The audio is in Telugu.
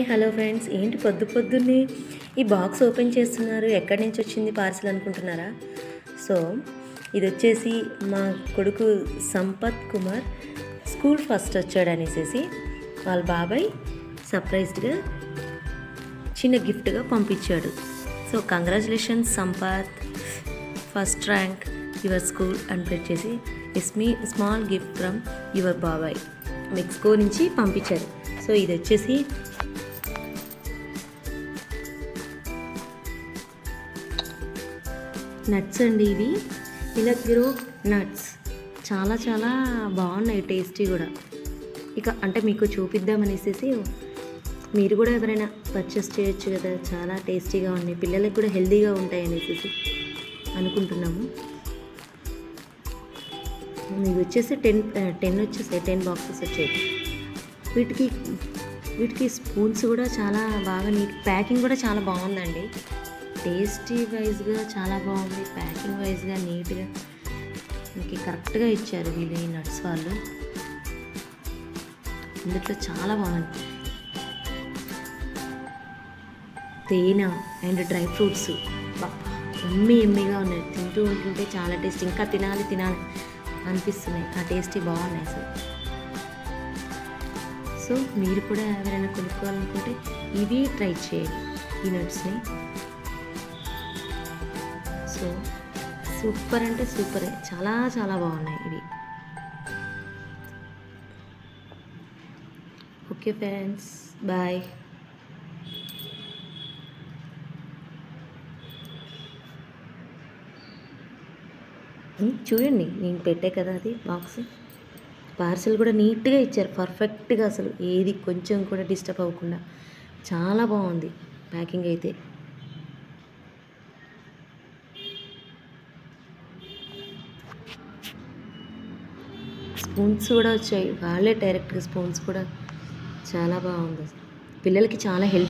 హలో ఫ్రెండ్స్, ఏంటి పొద్దు పొద్దున్నే ఈ బాక్స్ ఓపెన్ చేస్తున్నారు? ఎక్కడి నుంచి వచ్చింది పార్సిల్ అనుకుంటున్నారా? సో ఇది వచ్చేసి మా కొడుకు సంపత్ కుమార్ స్కూల్ ఫస్ట్ వచ్చాడనేసి వాళ్ళ బాబాయ్ సర్ప్రైజ్డ్గా చిన్న గిఫ్ట్గా పంపించాడు. So congratulations Sampath, first rank your school అని పెట్టేసి it's me small gift from your బాబాయ్, మెక్సికో నుంచి పంపించారు. సో ఇది వచ్చేసి నట్స్ అండి. ఇవి మిలగ్రో నట్స్ చాలా చాలా బాగున్నాయి, టేస్టీ కూడా. ఇక అంటే మీకు చూపిద్దామనేసి మీరు కూడా ఎవరైనా పర్చేస్ చేయొచ్చు కదా, చాలా టేస్టీగా ఉన్నాయి, పిల్లలకు కూడా హెల్తీగా ఉంటాయి అనేసి అనుకుంటున్నాము. ఇవి వచ్చేసి 10 బాక్సెస్ వచ్చాయి. వీటికి స్పూన్స్ కూడా చాలా బాగా నీట్, ప్యాకింగ్ కూడా చాలా బాగుందండి. టేస్టీ వైజ్గా చాలా బాగుంది, ప్యాకింగ్ వైజ్గా నీట్గా మీకు కరెక్ట్గా ఇచ్చారు వీళ్ళు, ఈ నట్స్ వాళ్ళు. ఇందులో చాలా బాగుంది, తేనె అండ్ డ్రై ఫ్రూట్స్ ఎమ్మిగా ఉన్నాయి. తింటూ ఉంటుంటే చాలా టేస్ట్, ఇంకా తినాలి అనిపిస్తున్నాయి. ఆ టేస్టీ బాగున్నాయి సార్. సో మీరు కూడా ఎవరైనా కొనుక్కోవాలనుకుంటే ఇవి ట్రై చేయండి, ఈ నట్స్ని. సో సూపర్ అంటే సూపరే, చాలా చాలా బాగున్నాయి ఇవి. Okay friends, bye. చూడండి, నేను పెట్టే కదా అది బాక్స్. పార్సల్ కూడా నీట్గా ఇచ్చారు, పర్ఫెక్ట్గా, అసలు ఏది కొంచెం కూడా డిస్టర్బ్ అవ్వకుండా చాలా బాగుంది ప్యాకింగ్ అయితే. స్పూన్స్ కూడా వచ్చాయి, వాళ్ళే డైరెక్ట్గా స్పూన్స్ కూడా చాలా బాగుంది. పిల్లలకి చాలా హెల్ప్